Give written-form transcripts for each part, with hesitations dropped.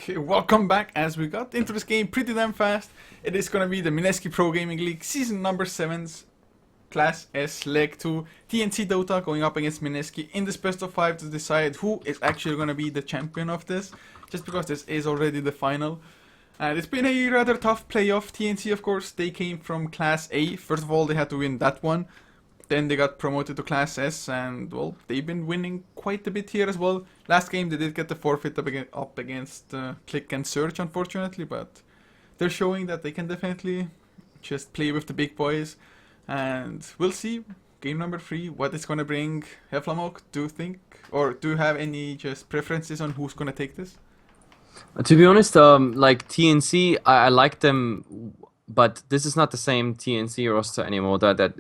Okay, welcome back. As we got into this game pretty damn fast, it is gonna be the Mineski Pro Gaming League Season number 7's Class S Leg 2 TNC Dota going up against Mineski in this best of 5 to decide who is actually gonna be the champion of this, just because this is already the final. And it's been a rather tough playoff. TNC, of course, they came from Class A. First of all, they had to win that one. Then they got promoted to Class S, and well, they've been winning quite a bit here as well. Last game they did get the forfeit up against Click and Search, unfortunately, but they're showing that they can definitely just play with the big boys. And we'll see, game number 3, what it's gonna bring. Heflamoke, do you think, or do you have any just preferences on who's gonna take this? To be honest, like TNC, I like them, but this is not the same TNC roster anymore. That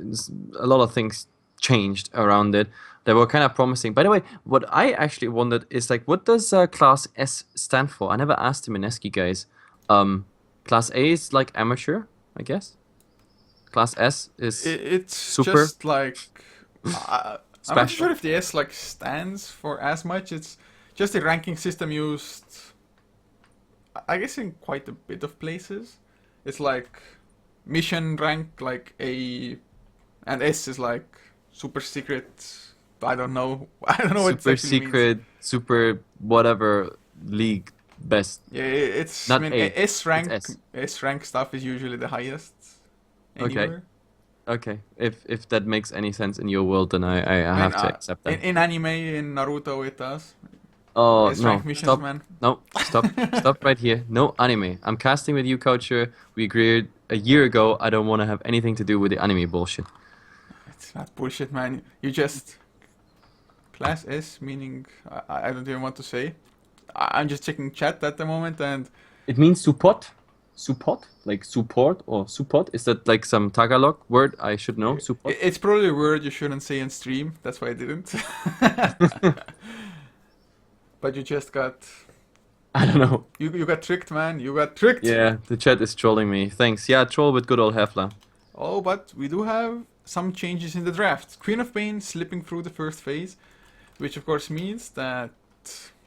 a lot of things changed around it. They were kind of promising. By the way, what I actually wondered is like, what does Class S stand for? I never asked the Mineski guys. Class A is like amateur, I guess. Class S is It's super. just like I'm not sure if the S like stands for as much. It's just a ranking system used, I guess, in quite a bit of places. It's like mission rank, like A, and S is like super secret. I don't know. I don't know what Super it actually secret, means. super whatever league best. Yeah, it's. Not I mean, A, S rank. it's S. S rank stuff is usually the highest. Okay. Anywhere. Okay, if that makes any sense in your world, then I I mean, have to accept that. in anime, in Naruto, it does. Oh S no! rank missions, Stop! man. No! Stop! Stop right here! No anime. I'm casting with you, Couchor. We agreed a year ago. I don't want to have anything to do with the anime bullshit. It's not bullshit, man. You just Class S, meaning I don't even want to say. I'm just checking chat at the moment, and It means support. Support, like support or support. Is that like some Tagalog word I should know? Support. it's probably a word you shouldn't say in stream. That's why I didn't. But you just got I don't know. you got tricked, man. You got tricked. Yeah, the chat is trolling me. Thanks. Yeah, troll with good old Hefla. Oh, but we do have some changes in the draft. Queen of Pain slipping through the first phase, which of course means that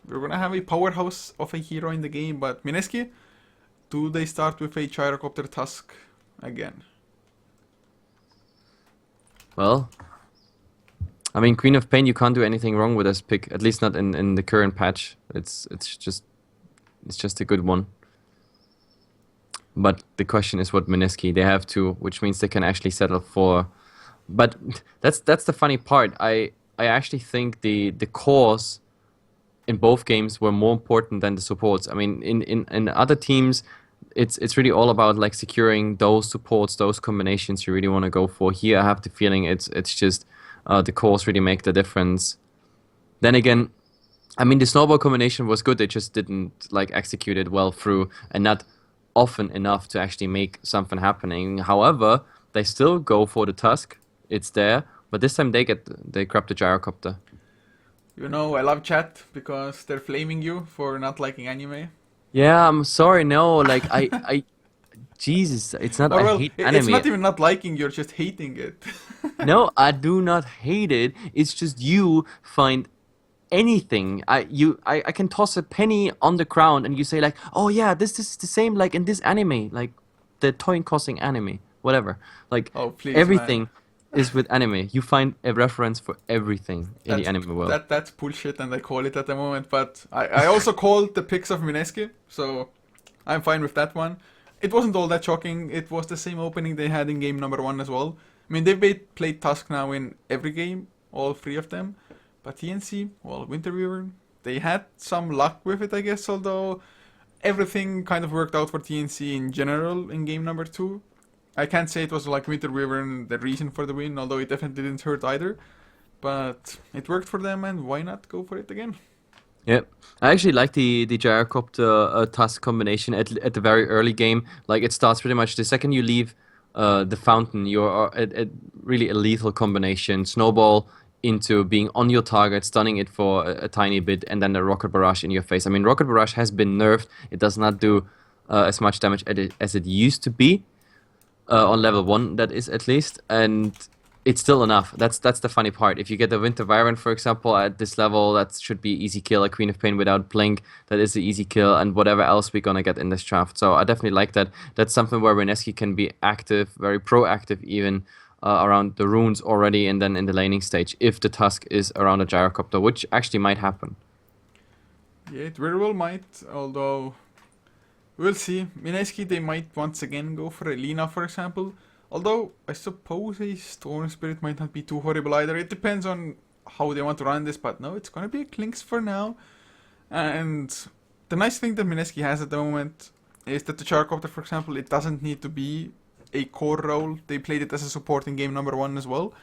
we're gonna have a powerhouse of a hero in the game. But Mineski, do they start with a Gyrocopter Tusk again? Well, I mean, Queen of Pain, you can't do anything wrong with this pick. At least not in the current patch. It's just a good one. But the question is what Mineski they have to, which means they can actually settle for. But that's the funny part. I actually think the cores in both games were more important than the supports. I mean, in other teams, it's really all about like securing those supports, those combinations you really want to go for. Here, I have the feeling it's just the cores really make the difference. Then again, I mean, the snowball combination was good. They just didn't like execute it well through, and not often enough to actually make something happening. However, they still go for the Tusk. It's there, but this time they grab the Gyrocopter. You know, I love chat because they're flaming you for not liking anime. Yeah, I'm sorry. No, like Jesus, it's not. Or I well, hate it's anime. not even not liking, you're just hating it. No, I do not hate it. It's just you find anything. I can toss a penny on the ground and you say like, oh yeah, this is the same like in this anime, like the toy causing anime, whatever. Like Oh, please, everything man. is with anime. You find a reference for everything in the anime world. That's bullshit, and I call it at the moment. But I also called the picks of Mineski, so I'm fine with that one. It wasn't all that shocking. It was the same opening they had in game number 1 as well. I mean, they've played Tusk now in every game, all 3 of them. But TNC, well, Winter Weaver, they had some luck with it, I guess, although everything kind of worked out for TNC in general in game number 2. I can't say it was like Winter Weaver the reason for the win, although it definitely didn't hurt either. But it worked for them, and why not go for it again? Yep, I actually like the Gyrocopter Tusk combination at the very early game. Like it starts pretty much the second you leave the fountain, you're at really a lethal combination. Snowball into being on your target, stunning it for a tiny bit, and then the Rocket Barrage in your face. I mean, Rocket Barrage has been nerfed. It does not do as much damage as it used to be on level 1, that is at least. And it's still enough. That's the funny part. If you get the Winter Wyvern, for example, at this level, that should be easy kill. A Queen of Pain without Blink, that is the easy kill, and whatever else we're gonna get in this draft. So I definitely like that. That's something where Mineski can be active, very proactive even, around the runes already, and then in the laning stage, if the Tusk is around a Gyrocopter, which actually might happen. Yeah, it very well might, although we'll see. Mineski, they might once again go for a Lina, for example. Although, I suppose a Storm Spirit might not be too horrible either. It depends on how they want to run this, but no, it's gonna be a Klinks for now. And the nice thing that Mineski has at the moment is that the Gyrocopter, for example, it doesn't need to be a core role. They played it as a support in game number 1 as well.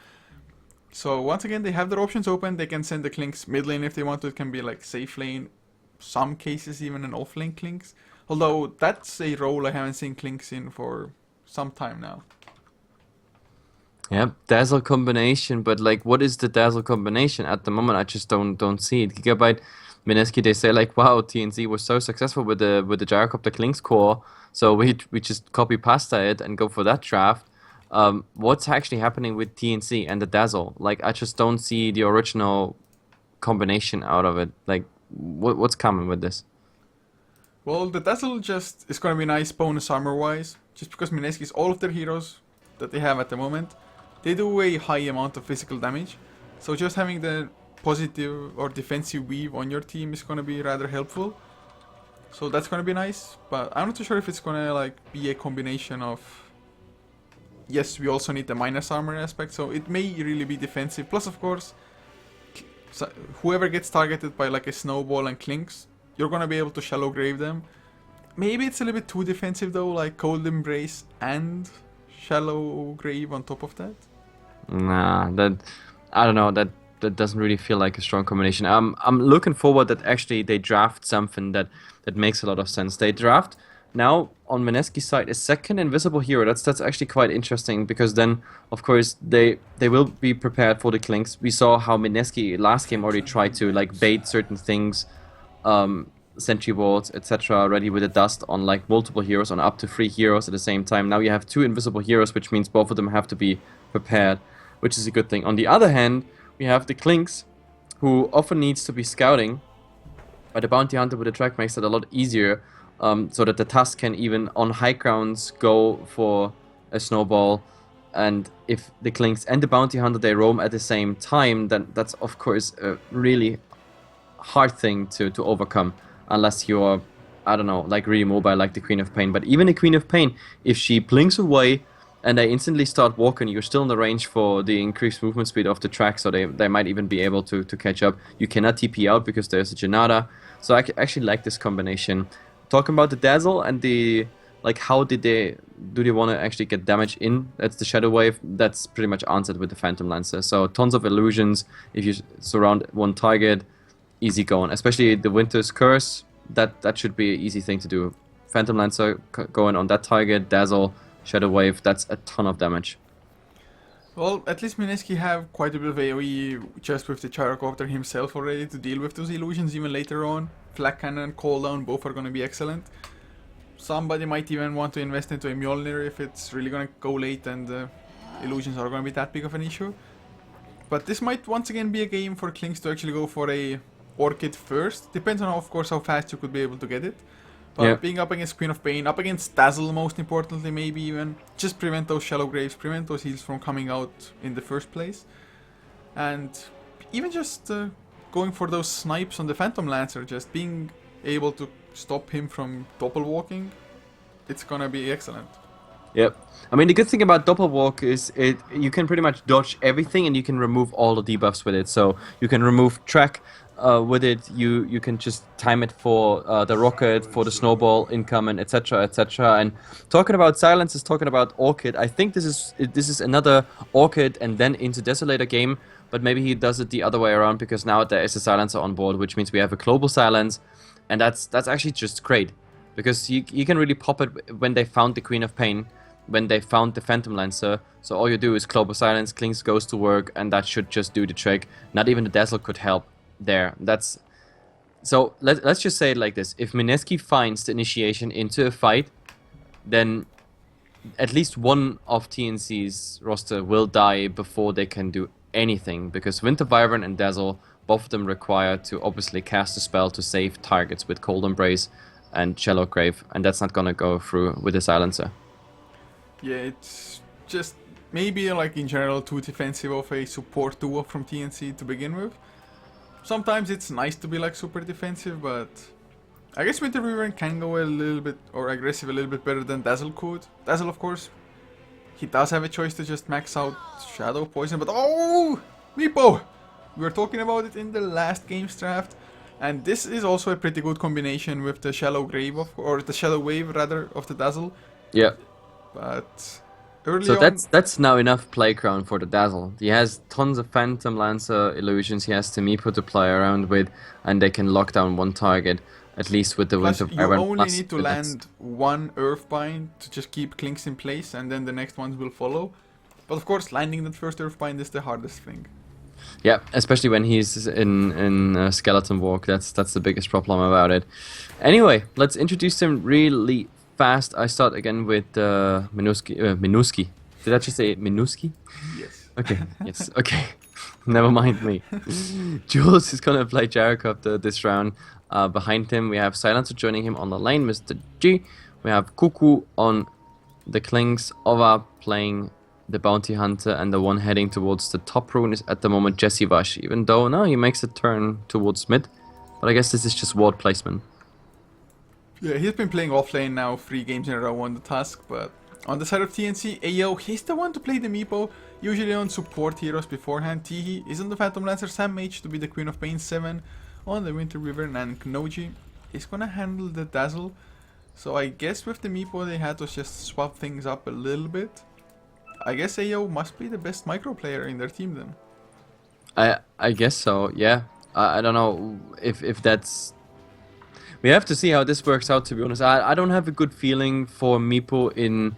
So once again, they have their options open. They can send the Klinks mid lane if they want to. It can be like safe lane, some cases even an off lane Klinks. Although that's a role I haven't seen Klinks in for some time now. Yeah, Dazzle combination, but like, what is the Dazzle combination at the moment? I just don't see it. Gigabyte, Mineski, they say like, wow, TNC was so successful with the Gyrocopter Klinks core, so we just copy pasta it and go for that draft. What's actually happening with TNC and the Dazzle? Like, I just don't see the original combination out of it. Like, what's coming with this? Well, the Dazzle just is gonna be nice bonus armor wise, just because Mineski's all of their heroes that they have at the moment, they do a high amount of physical damage. So just having the positive or defensive weave on your team is gonna be rather helpful. So that's gonna be nice, but I'm not too sure if it's gonna like be a combination of. Yes, we also need the minus armor aspect, so it may really be defensive. Plus, of course, so whoever gets targeted by like a snowball and Klinks, you're gonna be able to shallow grave them. Maybe it's a little bit too defensive though, like Cold Embrace and shallow grave on top of that. Nah, I don't know. That doesn't really feel like a strong combination. I'm looking forward that actually they draft something that makes a lot of sense. They draft now on Mineski's side a second invisible hero. That's actually quite interesting, because then of course they will be prepared for the Klinks. We saw how Mineski last game already tried to like bait certain things, sentry wards, etc. ready with the dust on like multiple heroes, on up to 3 heroes at the same time. Now you have 2 invisible heroes, which means both of them have to be prepared, which is a good thing. On the other hand, we have the Klinks, who often needs to be scouting, but the Bounty Hunter with the track makes it a lot easier, so that the Tusk can even on high grounds go for a snowball. And if the Klinks and the Bounty Hunter, they roam at the same time, then that's of course a really hard thing to overcome, unless you're, I don't know, like really mobile like the Queen of Pain. But even the Queen of Pain, if she blinks away and they instantly start walking, you're still in the range for the increased movement speed of the track, so they might even be able to catch up. You cannot TP out because there's a Janata, so I actually like this combination. Talking about the Dazzle and the, like, how do they want to actually get damage in? That's the Shadow Wave. That's pretty much answered with the Phantom Lancer. So tons of illusions. If you surround one target, easy going. Especially the Winter's Curse, that should be an easy thing to do. Phantom Lancer going on that target, Dazzle, Shadow Wave, that's a ton of damage. Well, at least Mineski have quite a bit of AoE just with the Gyrocopter himself already to deal with those illusions even later on. Flak Cannon and Cooldown, both are going to be excellent. Somebody might even want to invest into a Mjolnir if it's really going to go late and the illusions are going to be that big of an issue. But this might once again be a game for Klinks to actually go for a Orchid first. Depends on, of course, how fast you could be able to get it. But yeah, being up against Queen of Pain, up against Dazzle most importantly, maybe even, just prevent those shallow graves, prevent those heals from coming out in the first place. And even just going for those snipes on the Phantom Lancer, just being able to stop him from doppel walking, it's gonna be excellent. Yep. I mean, the good thing about doppel walk is you can pretty much dodge everything and you can remove all the debuffs with it. So you can remove track with it, you can just time it for the rocket, for the snowball incoming, etc, etc. And talking about silences, talking about Orchid, I think this is another Orchid and then into Desolator game, but maybe he does it the other way around, because now there is a silencer on board, which means we have a global silence, and that's actually just great, because you can really pop it when they found the Queen of Pain, when they found the Phantom Lancer. So all you do is global silence, Klinks goes to work, and that should just do the trick. Not even the Dazzle could help there. That's so let's just say it like this: if Mineski finds the initiation into a fight, then at least one of TNC's roster will die before they can do anything, because Winter Wyvern and Dazzle, both of them require to obviously cast a spell to save targets with Cold Embrace and Shallow Grave, and that's not gonna go through with the Silencer. Yeah, it's just maybe like in general too defensive of a support duo from TNC to begin with. Sometimes it's nice to be like super defensive, but I guess Winter Wyvern can go a little bit or aggressive a little bit better than Dazzle could. Dazzle, of course, he does have a choice to just max out Shadow Poison, but oh, Meepo! We were talking about it in the last game's draft, and this is also a pretty good combination with the Shallow Grave or the Shadow Wave rather of the Dazzle. Yeah. But early So on, that's now enough playground for the Dazzle. He has tons of Phantom Lancer illusions he has to Meepo to play around with, and they can lock down one target, at least with the plus Winter you Wyvern. only plus need to the land one Earthbind to just keep Clinks in place, and then the next ones will follow. But of course, landing that first Earthbind is the hardest thing. Yeah, especially when he's in Skeleton Walk. That's the biggest problem about it. Anyway, let's introduce him really fast. I start again with Mineski. Did I just say Mineski? Yes. Okay, yes, okay. Never mind me. Jules is gonna play Gyrocopter this round. Behind him, we have Silencer joining him on the lane, Mr. G. We have Cuckoo on the Klings. Ova playing the Bounty Hunter, and the one heading towards the top rune is at the moment Jesse Vash, even though now he makes a turn towards mid. But I guess this is just ward placement. Yeah, he's been playing offlane now 3 games in a row on the task, but on the side of TNC, Ayo, he's the one to play the Meepo, usually on support heroes beforehand. Tihi is on the Phantom Lancer, Sam H to be the Queen of Pain 7 on the Winter Wyvern, and Knoji is gonna handle the Dazzle. So I guess with the Meepo they had to just swap things up a little bit. I guess Ayo must be the best micro player in their team then. I guess so, yeah. I don't know if that's... We have to see how this works out, to be honest. I don't have a good feeling for Meepo in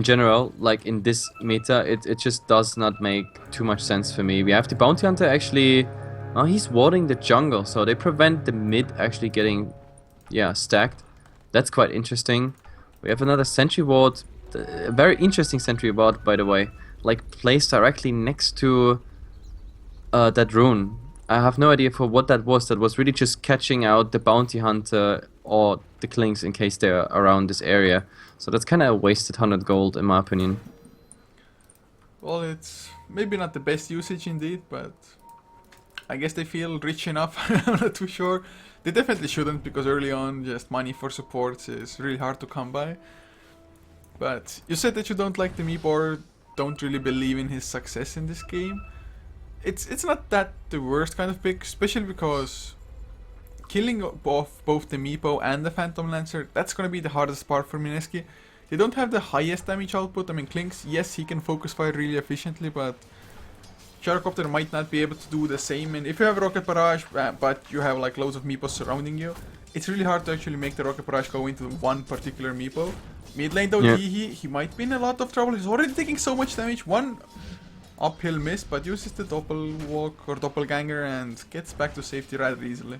general, like in this meta. It just does not make too much sense for me. We have the Bounty Hunter actually... Oh, he's warding the jungle, so they prevent the mid actually getting, yeah, stacked. That's quite interesting. We have another Sentry Ward. A very interesting Sentry Ward, by the way. Like, placed directly next to that rune. I have no idea for what that was. That was really just catching out the Bounty Hunter or the Klings in case they're around this area. So that's kind of a wasted 100 gold, in my opinion. Well, it's maybe not the best usage indeed, but I guess they feel rich enough. I'm not too sure. They definitely shouldn't, because early on just money for supports is really hard to come by. But you said that you don't like the Meep or don't really believe in his success in this game. It's not that the worst kind of pick, especially because killing both the Meepo and the Phantom Lancer, that's gonna be the hardest part for Mineski. They don't have the highest damage output. I mean, Klinks, yes, he can focus fire really efficiently, but Gyrocopter might not be able to do the same. And if you have Rocket Barrage, but you have like loads of Meepos surrounding you, it's really hard to actually make the Rocket Barrage go into one particular Meepo. Mid lane though, Yeah. he might be in a lot of trouble. He's already taking so much damage. One uphill miss, but uses the Doppel Walk or Doppelganger and gets back to safety rather easily.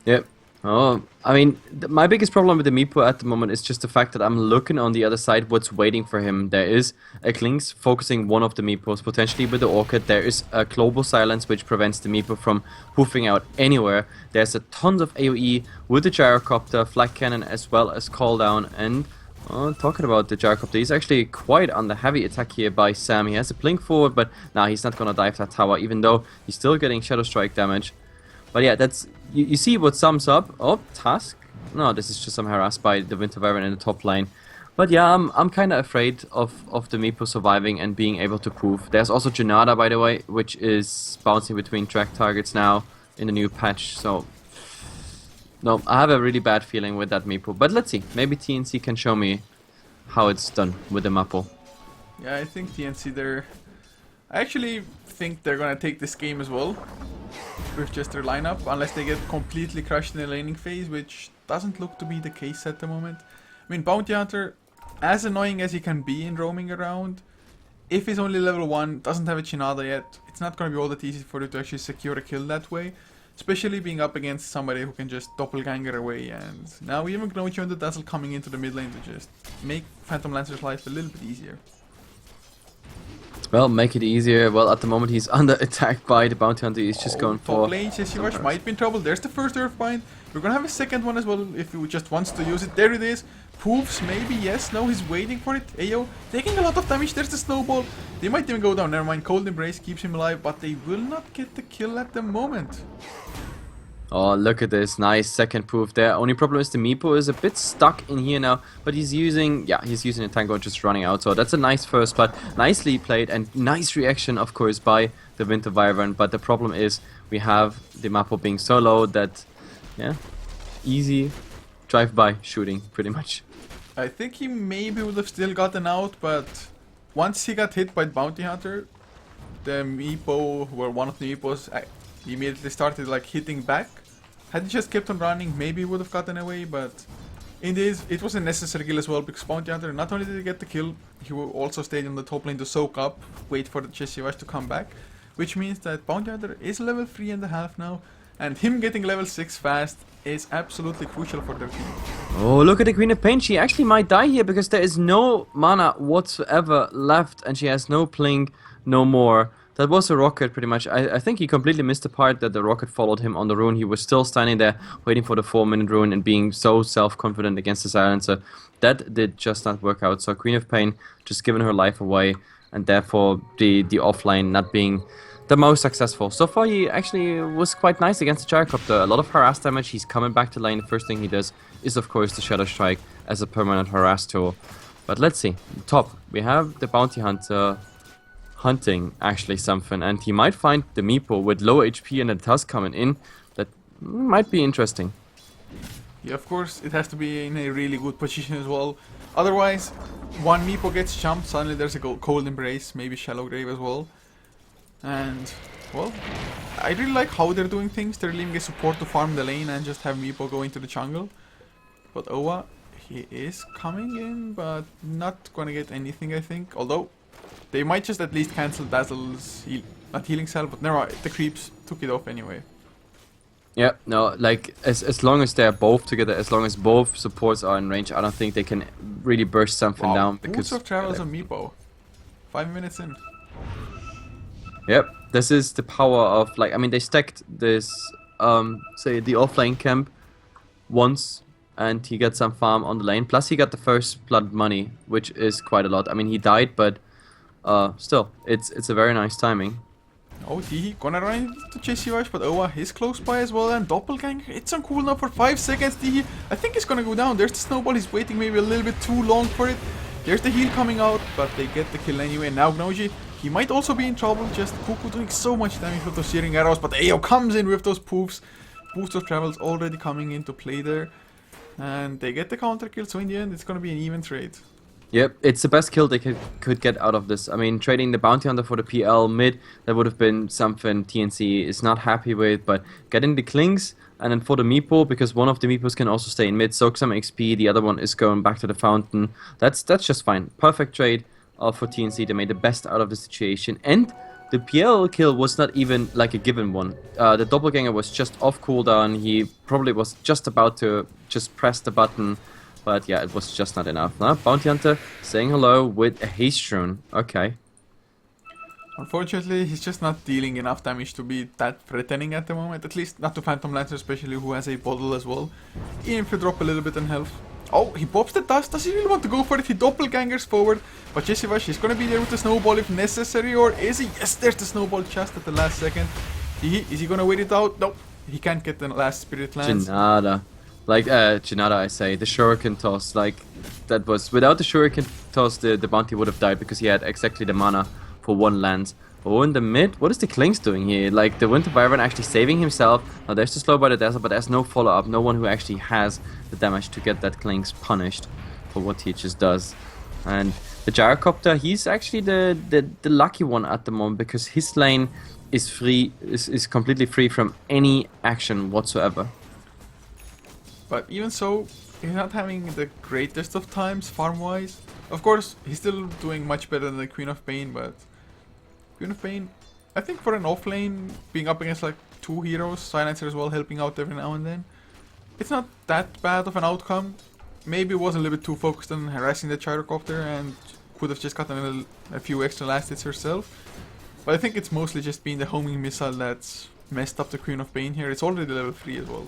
Yep. Oh, I mean, my biggest problem with the Meepo at the moment is just the fact that I'm looking on the other side what's waiting for him. There is a Klings focusing one of the Meepos, potentially with the Orchid. There is a Global Silence which prevents the Meepo from hoofing out anywhere. There's a tons of AoE with the Gyrocopter, Flak Cannon, as well as Call Down. And talking about the Gyrocopter, he's actually quite under heavy attack here by Sam. He has a blink forward, but nah, he's not gonna dive that tower, even though he's still getting Shadow Strike damage. But yeah, that's you see what sums up. Oh, Task. No, this is just some harass by the Winter Wyvern in the top lane. But yeah, I'm kind of afraid of the Meepo surviving and being able to prove. There's also Janada, by the way, which is bouncing between track targets now in the new patch. So no, I have a really bad feeling with that Meepo. But let's see. Maybe TNC can show me how it's done with the Meepo. Yeah, I think TNC I actually think they're gonna take this game as well with just their lineup, unless they get completely crushed in the laning phase, which doesn't look to be the case at the moment. I mean, Bounty Hunter, as annoying as he can be in roaming around, if he's only level 1, doesn't have a Chinada yet, it's not gonna be all that easy for you to actually secure a kill that way. Especially being up against somebody who can just doppelganger away, and now even Couchor and the Dazzle coming into the mid lane to just make Phantom Lancer's life a little bit easier. Well, make it easier. Well, at the moment he's under attack by the Bounty Hunter. He's just going for... Top lane, Chessy might be in trouble. There's the first Earthbind. We're gonna have a second one as well if he just wants to use it. There it is. Poofs, maybe, yes, no, he's waiting for it. Ayo, taking a lot of damage. There's the snowball. They might even go down. Never mind, Cold Embrace keeps him alive, but they will not get the kill at the moment. Oh, look at this. Nice second proof there. Only problem is the Meepo is a bit stuck in here now, but he's using a Tango just running out. So that's a nice first blood. Nicely played and nice reaction, of course, by the Winter Wyvern. But the problem is we have the Meepo being so low that, yeah, easy drive-by shooting, pretty much. I think he maybe would have still gotten out, but once he got hit by the Bounty Hunter, the Meepo, or one of the Meepos, he immediately started like hitting back. Had he just kept on running, maybe he would have gotten away, but indeed, it was a necessary kill as well, because Bounty Hunter, not only did he get the kill, he also stayed on the top lane to soak up, wait for the Chessy to come back, which means that Bounty Hunter is level 3.5 now, and him getting level 6 fast is absolutely crucial for their team. Oh, look at the Queen of Pain. She actually might die here because there is no mana whatsoever left and she has no Plink, no more. That was a rocket pretty much. I think he completely missed the part that the rocket followed him on the rune. He was still standing there waiting for the 4-minute rune and being so self-confident against the silencer. That did just not work out. So Queen of Pain just giving her life away and therefore the offline not being the most successful. So far he actually was quite nice against the Gyrocopter. A lot of harass damage. He's coming back to lane. The first thing he does is of course the Shadow Strike as a permanent harass tool. But let's see. Top. We have the Bounty Hunter hunting actually something, and he might find the Meepo with low HP and a Tusk coming in. That might be interesting. Yeah, of course, it has to be in a really good position as well. Otherwise, one Meepo gets jumped, suddenly there's a Cold Embrace, maybe Shallow Grave as well. And, well, I really like how they're doing things. They're leaving a support to farm the lane and just have Meepo go into the jungle. But Owa, he is coming in, but not gonna get anything, I think. Although, they might just at least cancel Dazzle's not healing cell, but never mind, the creeps took it off anyway. Yeah, no, like, as long as they're both together, as long as both supports are in range, I don't think they can really burst something down. Because Boots of Travels on Meepo. 5 minutes in. Yep, this is the power of, like, I mean, they stacked this, say, the offlane camp once, and he got some farm on the lane, plus he got the first blood money, which is quite a lot. I mean, he died, but still, it's a very nice timing. Oh, he gonna run into Chessy, but Owa is close by as well, and Doppelganger, it's on cooldown for 5 seconds. I think he's gonna go down. There's the snowball, he's waiting maybe a little bit too long for it. There's the heal coming out, but they get the kill anyway. Now Gnoji, he might also be in trouble, just Cuckoo doing so much damage with those searing arrows, but Ayo comes in with those poofs. Boost of Travels already coming into play there, and they get the counter kill, so in the end it's gonna be an even trade. Yep, it's the best kill they could get out of this. I mean, trading the Bounty Hunter for the PL mid, that would have been something TNC is not happy with, but getting the Klings, and then for the Meepo, because one of the Meepos can also stay in mid, soak some XP, the other one is going back to the fountain. That's just fine. Perfect trade for TNC. They made the best out of the situation, and the PL kill was not even like a given one. The Doppelganger was just off cooldown. He probably was just about to just press the button. But yeah, it was just not enough. Huh? Bounty Hunter saying hello with a haste rune. Okay. Unfortunately, he's just not dealing enough damage to be that threatening at the moment. At least not to Phantom Lancer, especially, who has a bottle as well. Even if you drop a little bit in health. Oh, he pops the dust. Does he really want to go for it? He doppelgangers forward. But Jessivash, he's gonna be there with the snowball if necessary. Or is he? Yes, there's the snowball just at the last second. Is he gonna wait it out? Nope. He can't get the last Spirit Lance. Janada. Like, Janada, I say. The Shuriken toss. Like, that was... Without the Shuriken toss, the bounty would have died because he had exactly the mana for one lance. Oh, in the mid, what is the Klings doing here? Like, the Winter Wyvern actually saving himself. Now, there's the slow by the Dazzle, but there's no follow-up. No one who actually has the damage to get that Klings punished for what he just does. And the Gyrocopter, he's actually the lucky one at the moment because his lane is free, is completely free from any action whatsoever. But even so, he's not having the greatest of times farm-wise. Of course, he's still doing much better than the Queen of Pain, but... Queen of Pain, I think for an offlane, being up against like 2 heroes, Silencer as well helping out every now and then. It's not that bad of an outcome. Maybe it was a little bit too focused on harassing the gyrocopter and could have just gotten a few extra last hits herself. But I think it's mostly just been the homing missile that's messed up the Queen of Pain here. It's already level 3 as well.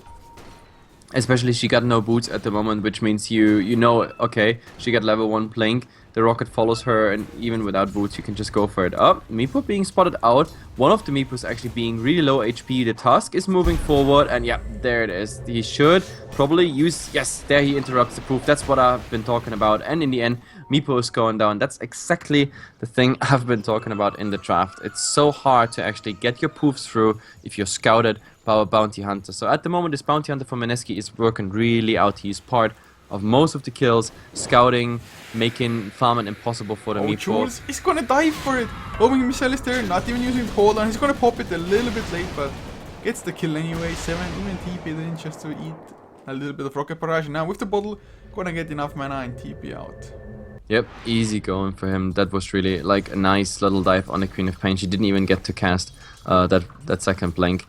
Especially she got no boots at the moment, which means you know, okay, she got level 1 Blink, the rocket follows her, and even without boots you can just go for it. Oh, Meepo being spotted out, one of the Meepos actually being really low HP, the Tusk is moving forward, and yeah, there it is. He should probably use, yes, there he interrupts the proof, that's what I've been talking about, and in the end, Meepo is going down. That's exactly the thing I've been talking about in the draft. It's so hard to actually get your poofs through if you're scouted by a bounty hunter. So at the moment, this bounty hunter for Mineski is working really out. He's part of most of the kills, scouting, making farming impossible for the Meepo. Jules, he's gonna dive for it. Homing missile is there, not even using the hold on. He's gonna pop it a little bit late, but gets the kill anyway. 7, even TP in just to eat a little bit of rocket barrage. Now with the bottle, gonna get enough mana and TP out. Yep, easy going for him. That was really like a nice little dive on the Queen of Pain. She didn't even get to cast that second blink.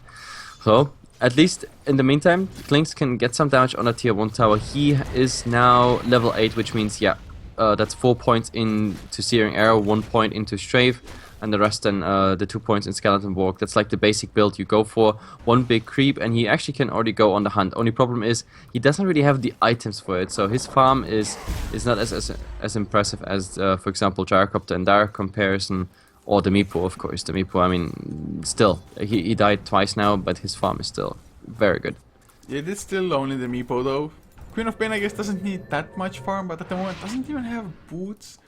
So, at least in the meantime, Klinks can get some damage on a tier 1 tower. He is now level 8, which means, yeah, that's 4 points into Searing Arrow, 1 point into Strafe, and the rest then the 2 points in Skeleton Walk. That's like the basic build you go for. One big creep, and he actually can already go on the hunt. Only problem is, he doesn't really have the items for it, so his farm is not as impressive as, for example, Gyrocopter and Dire comparison. Or the Meepo, of course. The Meepo, I mean, still, he died twice now, but his farm is still very good. Yeah, it's still only the Meepo though. Queen of Pain, I guess, doesn't need that much farm, but at the moment doesn't even have boots.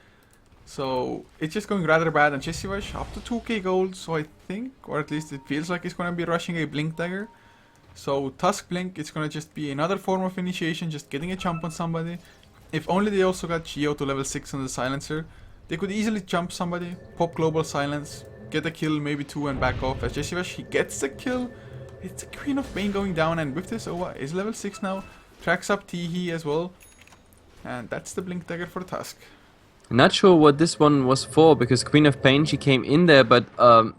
So it's just going rather bad. And Chesivash up to 2k gold, so I think, or at least it feels like he's going to be rushing a Blink Dagger. So Tusk Blink, it's going to just be another form of initiation, just getting a jump on somebody. If only they also got Geo to level 6 on the Silencer, they could easily jump somebody, pop Global Silence, get a kill, maybe 2 and back off. As Jesivash, he gets the kill. It's a Queen of Pain going down, and with this Owa is level 6 now. Tracks up Teehee as well. And that's the Blink Dagger for Tusk. Not sure what this one was for, because Queen of Pain, she came in there, but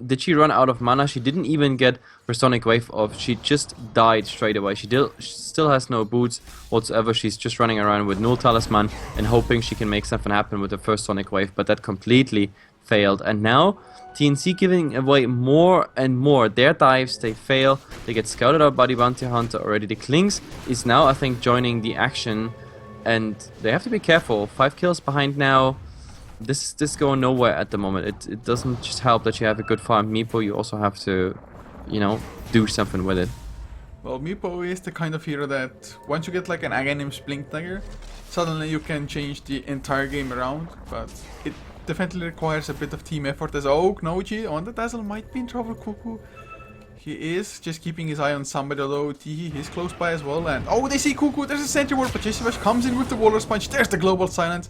did she run out of mana? She didn't even get her Sonic Wave off. She just died straight away. She still has no boots whatsoever. She's just running around with null talisman and hoping she can make something happen with the first Sonic Wave, but that completely failed. And now TNC giving away more and more. Their dives, they fail. They get scouted out by the Bounty Hunter already. The Klinks is now, I think, joining the action. And they have to be careful. 5 kills behind now. This is going nowhere at the moment. It doesn't just help that you have a good farm Meepo. You also have to, you know, do something with it. Well, Meepo is the kind of hero that once you get like an Aghanim's Blink Dagger, suddenly you can change the entire game around. But it definitely requires a bit of team effort. As Noji on the Dazzle might be in trouble. Cuckoo. He is just keeping his eye on somebody, although Teehee is close by as well. And oh, they see Cuckoo. There's a sentry ward, but Jesivash comes in with the Walrus Punch. There's the Global Silence.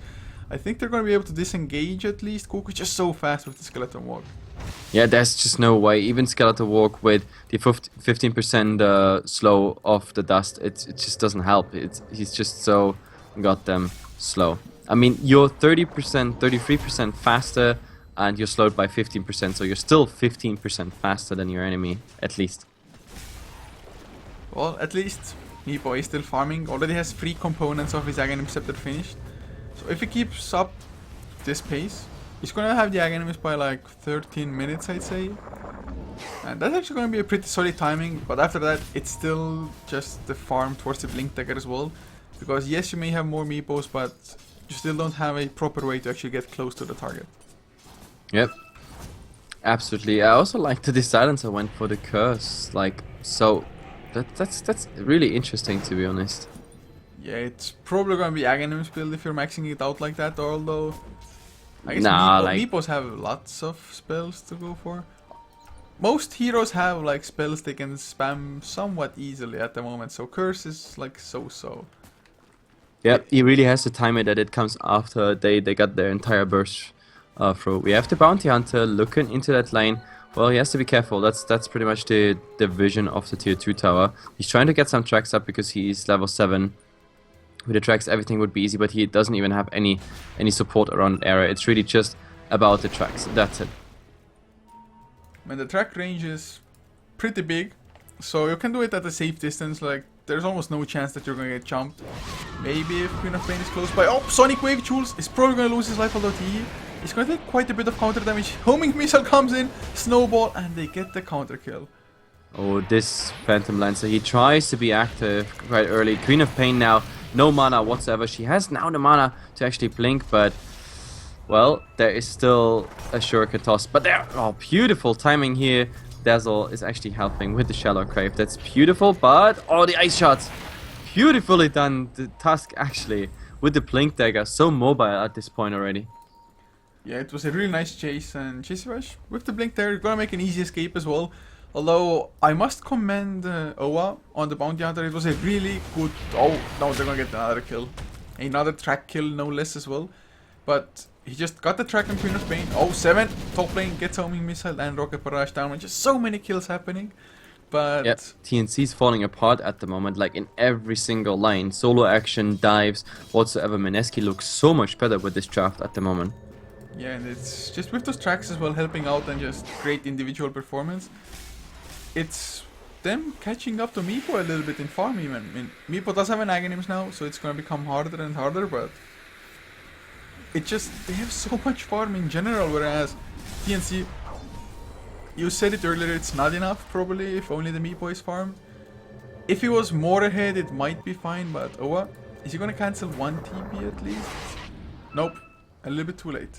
I think they're going to be able to disengage at least. Cuckoo's just so fast with the Skeleton Walk. Yeah, there's just no way. Even Skeleton Walk with the 15% slow of the dust, it just doesn't help. He's just so goddamn slow. I mean, you're 30%, 33% faster, and you're slowed by 15%, so you're still 15% faster than your enemy, at least. Well, at least Meepo is still farming, already has 3 components of his Aghanim Scepter finished. So if he keeps up this pace, he's gonna have the Aghanims by like 13 minutes, I'd say. And that's actually gonna be a pretty solid timing, but after that, it's still just the farm towards the Blink Dagger as well. Because yes, you may have more Meepos, but you still don't have a proper way to actually get close to the target. Yep, absolutely. I also like that the Silencer went for the curse, like, so that's really interesting, to be honest. Yeah, it's probably gonna be Aghanim's build if you're maxing it out like that, although I guess Meepos have lots of spells to go for. Most heroes have like spells they can spam somewhat easily at the moment, so curse is like so-so. Yeah, he really has to time it that it comes after they got their entire burst through. We have the Bounty Hunter looking into that lane. Well, he has to be careful. That's pretty much the vision of the tier 2 tower. He's trying to get some tracks up because he's level 7. With the tracks, everything would be easy, but he doesn't even have any support around that area. It's really just about the tracks. That's it. When the track range is pretty big, So you can do it at a safe distance, like there's almost no chance that you're gonna get jumped. Maybe if Queen of Pain is close by. Oh, Sonic Wave Jules is probably gonna lose his life, although he's gonna take quite a bit of counter damage. Homing Missile comes in, Snowball, and they get the counter kill. Oh, this Phantom Lancer, he tries to be active quite early. Queen of Pain now, no mana whatsoever. She has now the mana to actually blink, but well, there is still a Shuriken toss. But there, oh, beautiful timing here. Dazzle is actually helping with the Shallow Grave. That's beautiful, but oh, the ice shots. Beautifully done. The Tusk actually with the Blink Dagger, so mobile at this point already. Yeah, it was a really nice chase, and Chisivash with the Blink Dagger gonna make an easy escape as well. Although I must commend Owa on the Bounty Hunter. It was a really good. Oh no, they're gonna get another kill, another track kill, no less as well. But he just got the track on Queen of Pain. Oh, 7 top lane gets Homing Missile and Rocket Barrage down, and just so many kills happening. But yep, TNC's falling apart at the moment, like in every single line. Solo action, dives, whatsoever. Mineski looks so much better with this draft at the moment. Yeah, and it's just with those tracks as well helping out and just great individual performance. It's them catching up to Meepo a little bit in farm even. I mean, Meepo does have an Aghanims now, so it's gonna become harder and harder, but it just, they have so much farm in general, whereas TNC, you said it earlier, it's not enough probably if only the Meepo is farmed. If he was more ahead it might be fine, but Owa, is he gonna cancel one TP at least? Nope, a little bit too late.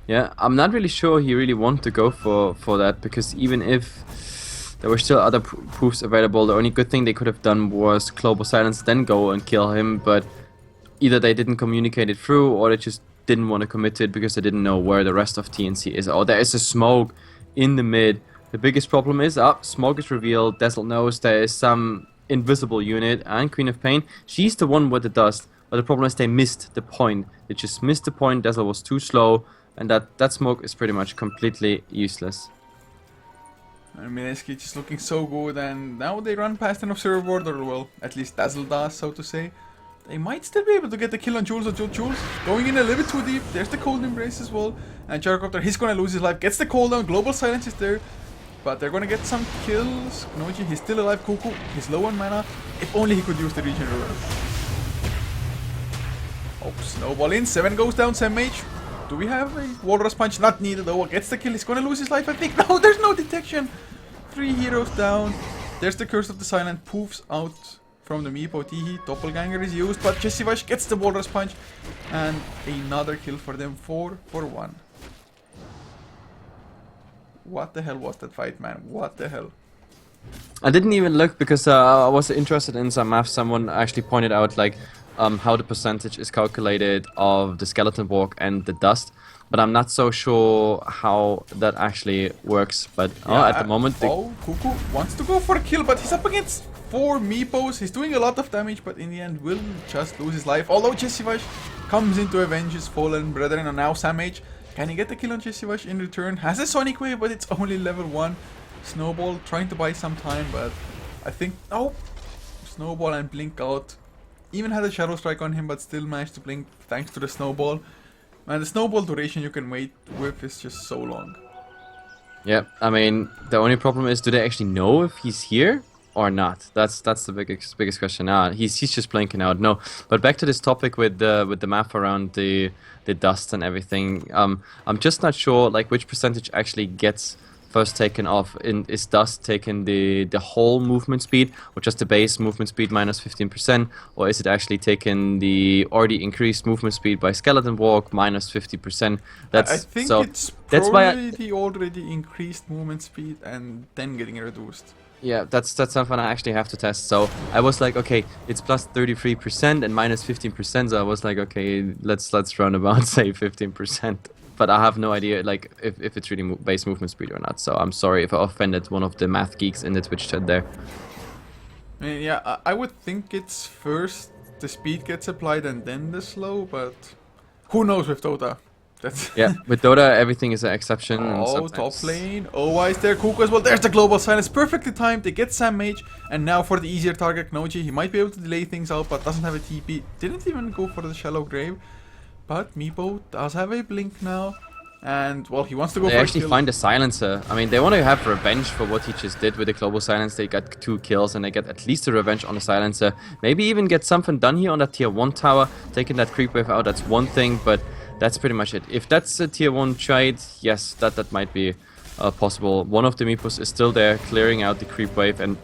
Yeah, I'm not really sure he really wanted to go for that, because even if there were still other proofs available, the only good thing they could have done was Global Silence, then go and kill him, but either they didn't communicate it through, or they just didn't want to commit to it because they didn't know where the rest of TNC is. Oh, there is a smoke in the mid. The biggest problem is, smoke is revealed, Dazzle knows there is some invisible unit, and Queen of Pain, she's the one with the dust, but the problem is they missed the point. They just missed the point, Dazzle was too slow, and that smoke is pretty much completely useless. And Mineski just looking so good, and now they run past an observer board, or well, at least Dazzle does, so to say. They might still be able to get the kill on Jules, or Jules going in a little bit too deep. There's the Cold Embrace as well, and Gyrocopter, he's gonna lose his life, gets the cooldown, Global Silence is there, but they're gonna get some kills. Noji, he's still alive, Cuckoo, he's low on mana, if only he could use the regenerate. Oh, Snowball in, 7 goes down, Sam Mage. Do we have a Walrus Punch? Not needed though. Gets the kill. He's gonna lose his life, I think. No, there's no detection. 3 heroes down. There's the Curse of the Silent. Poofs out from the Meepo. Teehee. Doppelganger is used, but Chisivash gets the Walrus Punch. And another kill for them. 4 for 1. What the hell was that fight, man? What the hell? I didn't even look because I was interested in some math. Someone actually pointed out like how the percentage is calculated of the skeleton walk and the dust, but I'm not so sure how that actually works. But yeah, at the moment, Cuckoo wants to go for a kill, but he's up against 4 Meepos. He's doing a lot of damage, but in the end will just lose his life. Although Chisivash comes in to avenge his fallen brethren, and now Sam H. Can he get the kill on Chisivash in return? Has a Sonic Wave, but it's only level 1. Snowball trying to buy some time, but I think Snowball and Blink out. Even had a Shadow Strike on him, but still managed to blink thanks to the Snowball. And the Snowball duration you can wait with is just so long. Yeah, I mean, the only problem is, do they actually know if he's here or not? That's the biggest question. He's just blinking out. No, but back to this topic with the map around the dust and everything. I'm just not sure like which percentage actually gets first taken off. Is dust taking the whole movement speed, or just the base movement speed minus 15%, or is it actually taking the already increased movement speed by skeleton walk minus 50%? I think so it's probably the already increased movement speed and then getting reduced. Yeah, that's something I actually have to test. So I was like, okay, it's plus 33% and minus 15%. So I was like, okay, let's round about say 15%. But I have no idea like if it's really base movement speed or not. So I'm sorry if I offended one of the math geeks in the Twitch chat there. I mean, yeah, I would think it's first the speed gets applied and then the slow, but who knows with Dota? That's yeah, with Dota everything is an exception. Oh, top lane. Oh, why is there Cuckoo as well? There's the Global Silence, perfectly timed. They get Sam Mage, and now for the easier target, Knoji. He might be able to delay things out, but doesn't have a TP. Didn't even go for the Shallow Grave. But Meepo does have a blink now. And, well, he wants to go They for a actually kill. find a silencer. I mean, they want to have revenge for what he just did with the global silence. They got 2 kills and they get at least a revenge on the silencer. Maybe even get something done here on that tier 1 tower. Taking that creep wave out, that's one thing, but that's pretty much it. If that's a tier 1 trade, yes, that might be possible. One of the Meepos is still there, clearing out the creep wave, and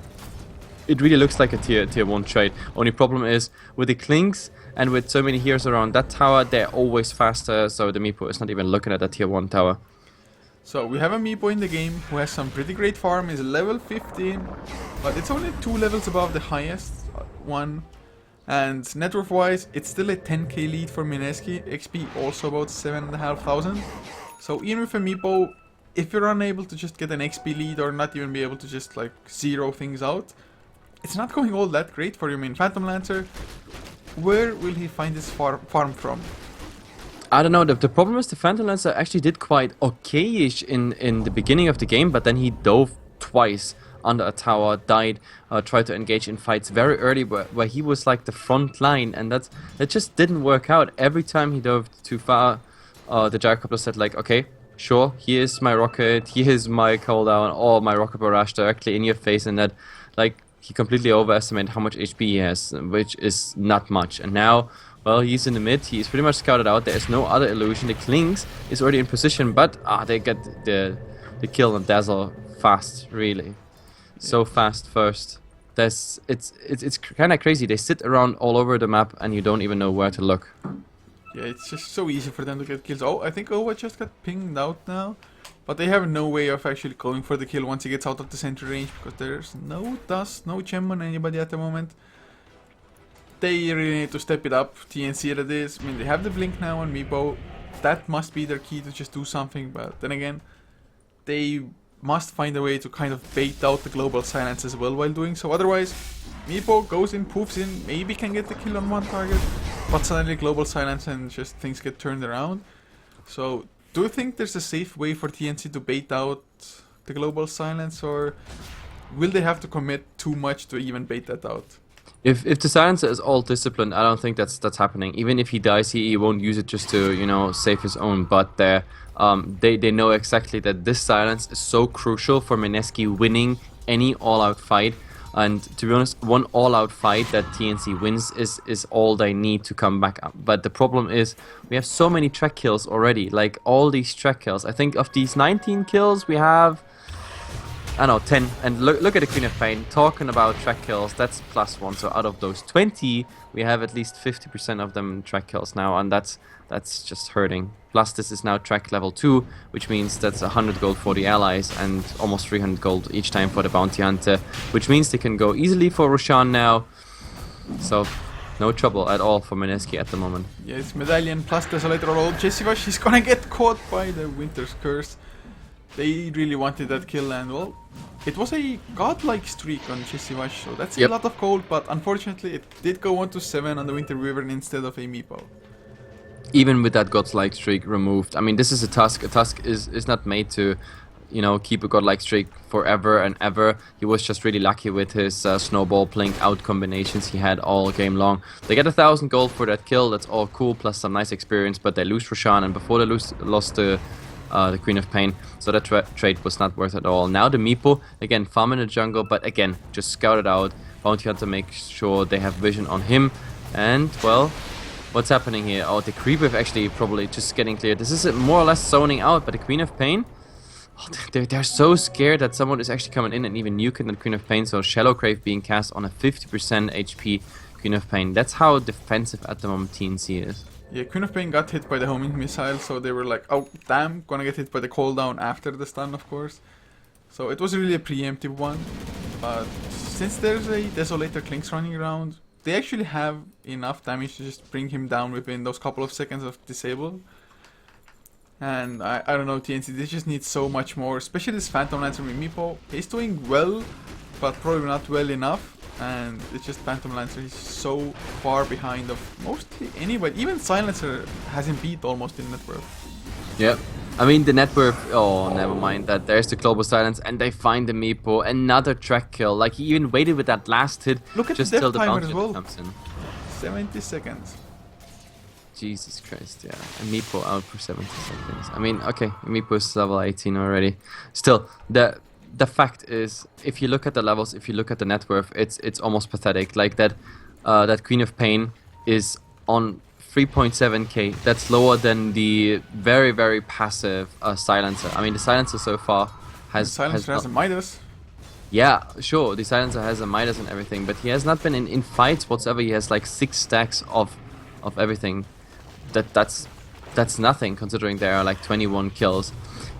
it really looks like a tier 1 trade. Only problem is, with the Clinks and with so many heroes around that tower, they're always faster, so the Meepo is not even looking at that tier 1 tower. So we have a Meepo in the game who has some pretty great farm, is level 15, but it's only 2 levels above the highest one. And net worth wise, it's still a 10k lead for Mineski, XP also about 7,500. So even with a Meepo, if you're unable to just get an XP lead or not even be able to just like zero things out, it's not going all that great for your main Phantom Lancer. Where will he find his farm from? I don't know, the problem is the Phantom Lancer actually did quite okay-ish in the beginning of the game, but then he dove twice under a tower, died, tried to engage in fights very early where he was like the front line, and that just didn't work out. Every time he dove too far, the Gyrocopter said like, okay, sure, here's my rocket, here's my cooldown, or my rocket barrage directly in your face, and that, like, he completely overestimated how much HP he has, which is not much. And now, well, he's in the mid, he's pretty much scouted out, there is no other illusion. The Klings is already in position, but they get the kill and dazzle fast, really. So fast first. It's kind of crazy. They sit around all over the map and you don't even know where to look. Yeah, it's just so easy for them to get kills. Oh, I think Owa just got pinged out now. But they have no way of actually going for the kill once he gets out of the sentry range, because there's no dust, no gem on anybody at the moment. They really need to step it up. TNC that is. I mean, they have the blink now on Meepo. That must be their key to just do something, but then again, they must find a way to kind of bait out the global silence as well while doing so. Otherwise, Meepo goes in, poofs in, maybe can get the kill on one target, but suddenly global silence and just things get turned around. So, do you think there's a safe way for TNC to bait out the global silence, or will they have to commit too much to even bait that out? If the silencer is all disciplined, I don't think that's happening. Even if he dies, he won't use it just to, you know, save his own butt there. They know exactly that this silence is so crucial for Mineski winning any all-out fight. And to be honest, one all-out fight that TNC wins is all they need to come back up. But the problem is, we have so many track kills already. Like, all these track kills. I think of these 19 kills, we have, I don't know, 10. And look at the Queen of Pain. Talking about track kills, that's +1. So out of those 20, we have at least 50% of them track kills now. And that's just hurting. Plus, this is now track level 2, which means that's 100 gold for the allies and almost 300 gold each time for the bounty hunter, which means they can go easily for Roshan now. So, no trouble at all for Mineski at the moment. Yes, Medallion plus Desolator roll. Jessiva, she's gonna get caught by the Winter's Curse. They really wanted that kill, and well, it was a godlike streak on Jessiva, so that's a lot of gold, but unfortunately it did go on to 7 on the Winter Wyvern instead of a Meepo. Even with that godlike streak removed, I mean, this is a Tusk. A Tusk is not made to, you know, keep a godlike streak forever and ever. He was just really lucky with his snowball blink out combinations he had all game long. They get 1,000 gold for that kill, that's all cool, plus some nice experience, but they lose Roshan, and before they lost the Queen of Pain, so that trade was not worth it at all. Now the Meepo, again, farm in the jungle, but again, just scout it out. Bounty Hunter make sure they have vision on him, and, well, what's happening here? Oh, the creep wave actually probably just getting cleared. This is more or less zoning out, but the Queen of Pain, oh, they're so scared that someone is actually coming in and even nuking the Queen of Pain, so Shallow Crave being cast on a 50% HP Queen of Pain. That's how defensive at the moment TNC is. Yeah, Queen of Pain got hit by the homing missile, so they were like, oh damn, gonna get hit by the cooldown after the stun, of course. So it was really a preemptive one, but since there's a Desolator Clinks running around, they actually have enough damage to just bring him down within those couple of seconds of disable. And I don't know, TNC, they just need so much more, especially this Phantom Lancer with Meepo. He's doing well, but probably not well enough. And it's just Phantom Lancer, he's so far behind of mostly anybody. Even Silencer has him beat almost in net worth. Yep. I mean, the net worth, oh, never mind that. There's the Global Silence, and they find the Meepo. Another track kill. Like, he even waited with that last hit. Look at just the till death the timer bounty as well. comes in. 70 seconds. Jesus Christ, yeah. And Meepo out for 70 seconds. I mean, okay, Meepo is level 18 already. Still, the fact is, if you look at the levels, if you look at the net worth, it's almost pathetic. Like that Queen of Pain is on 3.7k. That's lower than the very, very passive Silencer. I mean, the Silencer so far has... Silencer has a Midas. Yeah, sure, the Silencer has a Midas and everything, but he has not been in fights whatsoever. He has like 6 stacks of everything. That's nothing, considering there are like 21 kills.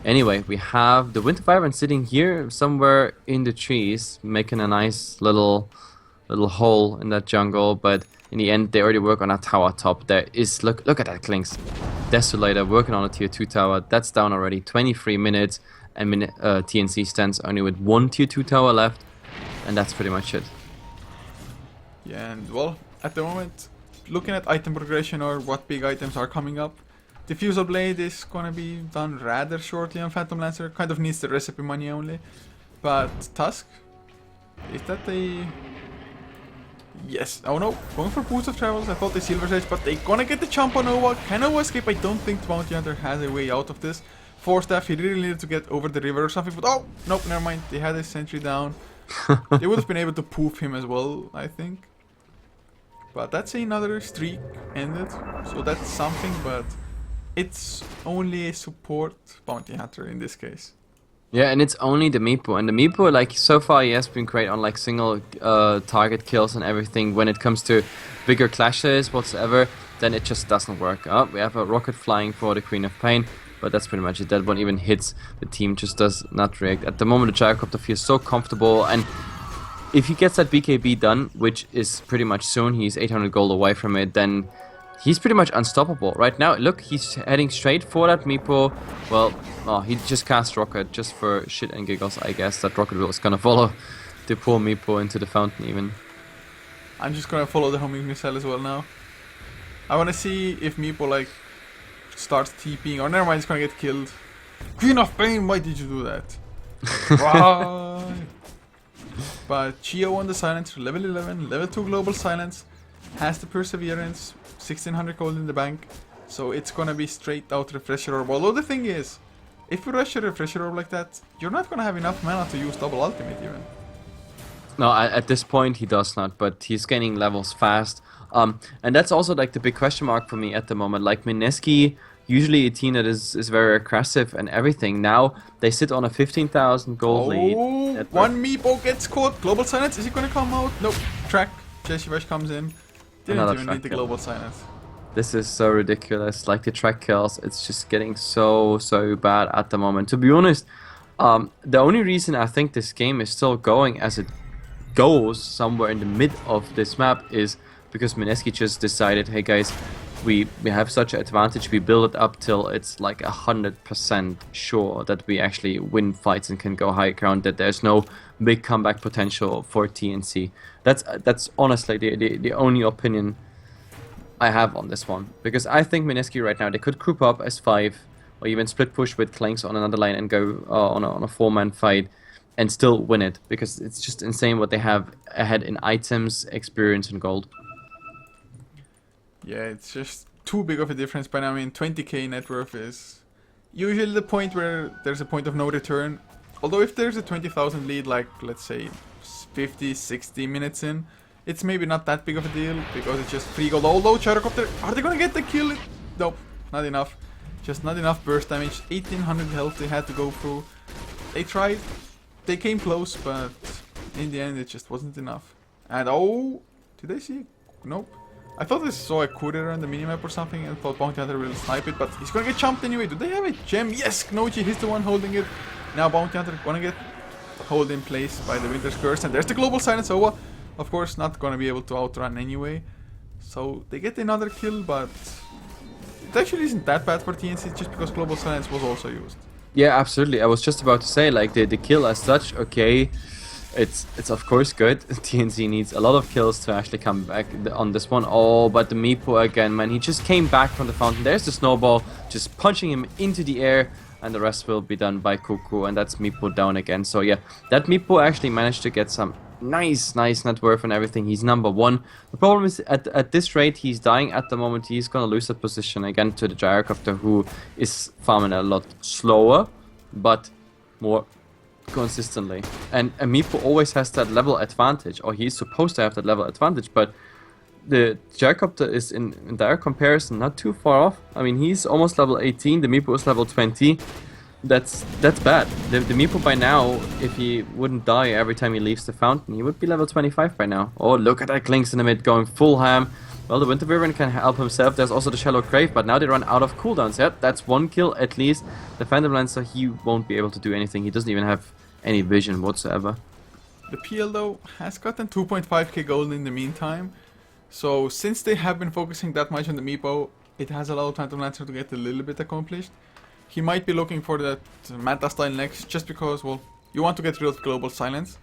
Anyway, we have the Winter Wyvern sitting here somewhere in the trees, making a nice little hole in that jungle, but in the end they already work on a tower top. There is, look at that Klinks. Desolator working on a tier 2 tower. That's down already, 23 minutes, and TNC stands only with 1 tier 2 tower left, and that's pretty much it. Yeah, and well, at the moment, looking at item progression or what big items are coming up, Diffusal Blade is gonna be done rather shortly on Phantom Lancer. Kind of needs the recipe money only. But Tusk, is that a... Yes, oh no, going for Boots of Travels. I thought they Silver's Edge, but they gonna get the jump on Nova. Can Nova escape? I don't think the Bounty Hunter has a way out of this. 4 staff, he really needed to get over the river or something, but oh, nope, never mind. They had his sentry down. They would have been able to poof him as well, I think. But that's another streak ended, so that's something, but it's only a support Bounty Hunter in this case. Yeah, and it's only the Meepo, and the Meepo, like, so far he has been great on like single target kills and everything. When it comes to bigger clashes whatsoever, then it just doesn't work. Oh, we have a rocket flying for the Queen of Pain, but that's pretty much it. That one even hits, the team just does not react. At the moment the Gyrocopter feels so comfortable, and if he gets that BKB done, which is pretty much soon, he's 800 gold away from it, then he's pretty much unstoppable. Right now, look, he's heading straight for that Meepo. Well, oh, he just cast Rocket just for shit and giggles, I guess. That Rocket was gonna follow the poor Meepo into the fountain even. I'm just gonna follow the homing missile as well now. I wanna see if Meepo like starts TPing, or never mind, he's gonna get killed. Queen of Pain, why did you do that? Why? But Chio on the Silencer, level 11, level 2 global silence, has the Perseverance, 1600 gold in the bank, so it's gonna be straight out Refresher Orb. Although the thing is, if you rush a Refresher Orb like that, you're not gonna have enough mana to use double ultimate even. No, at this point he does not, but he's gaining levels fast. And that's also like the big question mark for me at the moment. Like Mineski, usually a team that is very aggressive and everything. Now they sit on a 15,000 gold lead. One Meepo gets caught. Global silence, is he gonna come out? Nope. Track. Jeshivash comes in. Didn't even need the global silence. This is so ridiculous. Like the track kills, it's just getting so bad at the moment. To be honest, the only reason I think this game is still going as it goes somewhere in the mid of this map is because Mineski just decided, hey guys, we have such an advantage, we build it up till it's like 100% sure that we actually win fights and can go high ground, that there's no big comeback potential for TNC. That's honestly the only opinion I have on this one, because I think Mineski right now, they could group up as 5 or even split push with Klinks on another lane and go on a 4-man fight and still win it, because it's just insane what they have ahead in items, experience and gold. Yeah, it's just too big of a difference, but I mean 20k net worth is usually the point where there's a point of no return. Although if there's a 20,000 lead, like let's say 50, 60 minutes in, it's maybe not that big of a deal because it's just free gold. Although Gyrocopter, are they gonna get the kill? Nope, not enough. Just not enough burst damage. 1800 health they had to go through. They tried, they came close, but in the end it just wasn't enough. And oh, did I see? Nope. I thought I saw a courier on the minimap or something and thought Bounty Hunter will snipe it, but he's gonna get jumped anyway. Do they have a gem? Yes, Knoji, he's the one holding it. Now Bounty Hunter gonna get held in place by the Winter's Curse, and there's the global silence. Owa, of course, not gonna be able to outrun anyway. So they get another kill, but it actually isn't that bad for TNC just because global silence was also used. Yeah, absolutely. I was just about to say, like, the kill as such, okay, it's of course good. TNC needs a lot of kills to actually come back on this one. Oh, but the Meepo again, man, he just came back from the fountain. There's the snowball, just punching him into the air, and the rest will be done by Couchor, and that's Meepo down again. So yeah, that Meepo actually managed to get some nice net worth and everything. He's number 1. The problem is at this rate he's dying at the moment. He's gonna lose that position again to the Gyrocopter, who is farming a lot slower, but more consistently. And Meepo always has that level advantage, or he's supposed to have that level advantage, but the Gyrocopter is in direct comparison not too far off. I mean, he's almost level 18, the Meepo is level 20. That's bad. The Meepo by now, if he wouldn't die every time he leaves the fountain, he would be level 25 by now. Oh, look at that Klinks in the mid going full ham. Well, the Winter Wyvern can help himself. There's also the Shallow Grave, but now they run out of cooldowns. Yep, that's 1 kill at least. The Phantom Lancer, he won't be able to do anything. He doesn't even have any vision whatsoever. The PL though has gotten 2.5k gold in the meantime. So since they have been focusing that much on the Meepo, it has allowed Phantom Lancer to get a little bit accomplished. He might be looking for that Manta style next, just because, well, you want to get rid of Global Silence.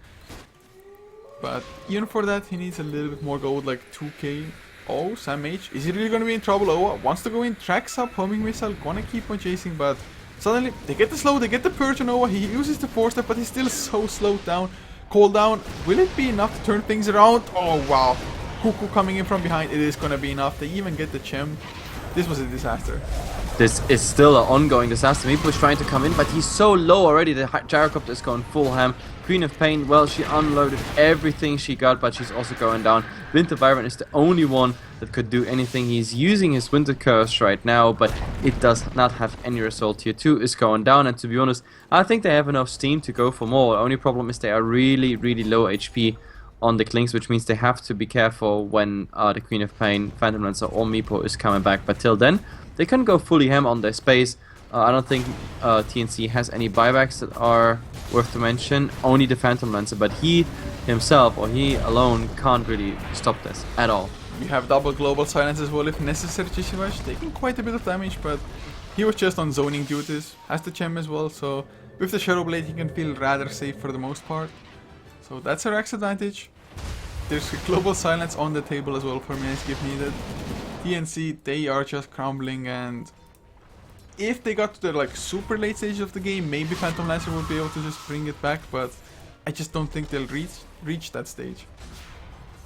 But even for that, he needs a little bit more gold, like 2k. Oh, Sam H. Is he really going to be in trouble? Oh, wants to go in, tracks up, homing missile, gonna keep on chasing, but suddenly they get the slow, they get the purge on Owa. He uses the 4-step, but he's still so slowed down. Cooldown, will it be enough to turn things around? Oh, wow. Cuckoo coming in from behind, it is gonna be enough. They even get the gem. This was a disaster. This is still an ongoing disaster. Meepo is trying to come in, but he's so low already. The Gyrocopter is going full ham. Queen of Pain, well, she unloaded everything she got, but she's also going down. Winter Wyvern is the only one that could do anything. He's using his Winter Curse right now, but it does not have any result. Tier 2 is going down, and to be honest, I think they have enough steam to go for more. The only problem is they are really low HP on the Klinks, which means they have to be careful when the Queen of Pain, Phantom Lancer or Meepo is coming back. But till then, they can go fully ham on their space. I don't think TNC has any buybacks that are worth to mention. Only the Phantom Lancer, but he himself or he alone can't really stop this at all. You have double Global Silence as well if necessary. Chishivash taking quite a bit of damage, but he was just on zoning duties. Has the gem as well, so with the Shadow Blade he can feel rather safe for the most part. So that's a Rax advantage. There's a Global Silence on the table as well for Mineski if needed. TNC, they are just crumbling, and if they got to the like super late stage of the game, maybe Phantom Lancer would be able to just bring it back, but I just don't think they'll reach that stage.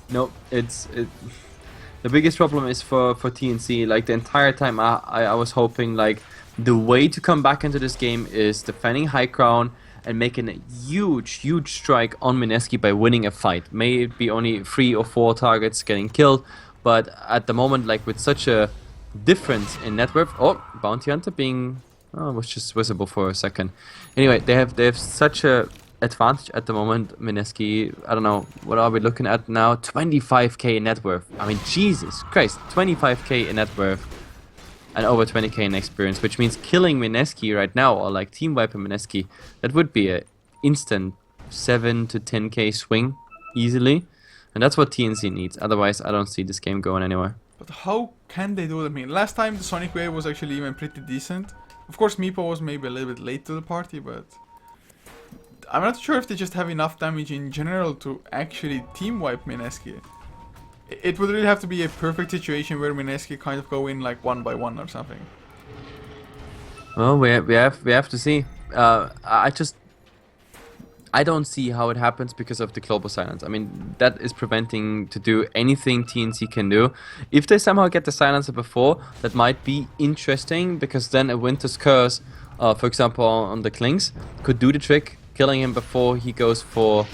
No, the biggest problem is for TNC. Like the entire time I was hoping like the way to come back into this game is defending high ground and making a huge strike on Mineski by winning a fight. May it be only 3 or 4 targets getting killed, but at the moment, like with such a difference in net worth, oh, Bounty Hunter being was just visible for a second. Anyway, they have such a advantage at the moment. Mineski, I don't know, what are we looking at now? 25k in net worth. I mean, Jesus Christ, 25k in net worth and over 20k in experience, which means killing Mineski right now, or like team wiping Mineski, that would be a instant 7 to 10k swing easily, and that's what TNC needs. Otherwise, I don't see this game going anywhere. But how can they do that? I mean, last time the Sonic Wave was actually even pretty decent. Of course, Meepo was maybe a little bit late to the party, but I'm not sure if they just have enough damage in general to actually team wipe Mineski. It would really have to be a perfect situation where Mineski kind of go in like 1 by 1 or something. Well, we have to see. I don't see how it happens because of the Global Silence. I mean, that is preventing to do anything TNC can do. If they somehow get the Silencer before, that might be interesting, because then a Winter's Curse, for example, on the Klinks, could do the trick, killing him before he goes for,